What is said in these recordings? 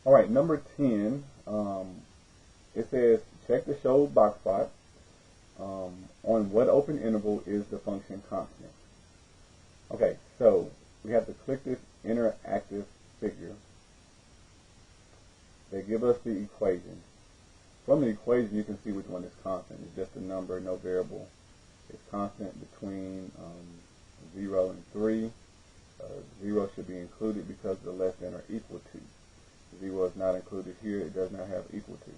All right, number 10, it says check the show box plot. On what open interval is the function constant? Okay, so we have to click this interactive figure. They give us the equation. From the equation, you can see which one is constant. It's just a number, no variable. It's constant between 0 and 3. 0 should be included because the less than or equal to. 0 is not included here. It does not have equal to.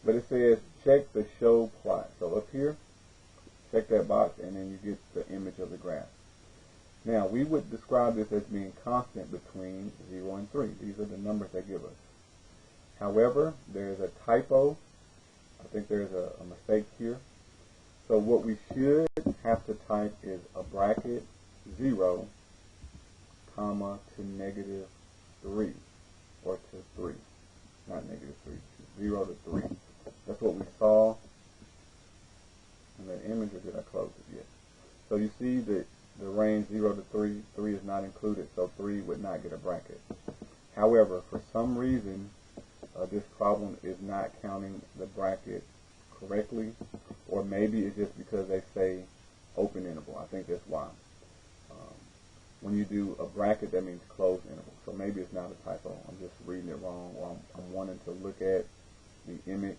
But it says check the show plot. So up here, check that box, and then you get the image of the graph. Now, we would describe this as being constant between 0 and 3. These are the numbers they give us. However, there's a typo. I think there's a mistake here. So what we should have to type is a bracket 0, comma, to negative 3, or to 3. Not negative 3, 0 to 3. That's what we saw in the image, or did I close it yet? So you see that the range 0 to 3, 3 is not included, so 3 would not get a bracket. However, for some reason, this problem is not counting the bracket correctly, or maybe it's just because they say open interval. I think that's why. When you do a bracket, that means closed interval. So maybe it's not a typo. I'm just reading it wrong, or I'm wanting to look at the image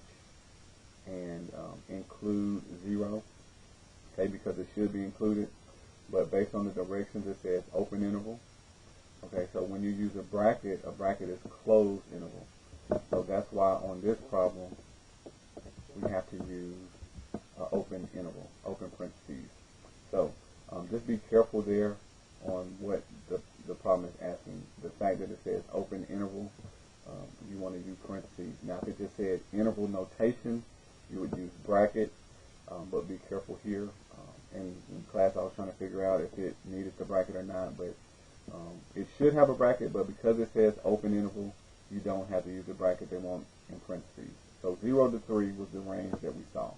and include 0, okay, because it should be included. But based on the directions, it says open interval. Okay, so when you use a bracket is closed interval. So that's why on this problem, we have to use open interval, open parentheses. So just be careful there on what the problem is asking. The fact that it says open interval, you want to use parentheses. Now, if it just said interval notation, you would use bracket, but be careful here. In class, I was trying to figure out if it needed the bracket or not, but it should have a bracket, but because it says open interval, you don't have to use the bracket. They want in parentheses. So 0 to 3 was the range that we saw.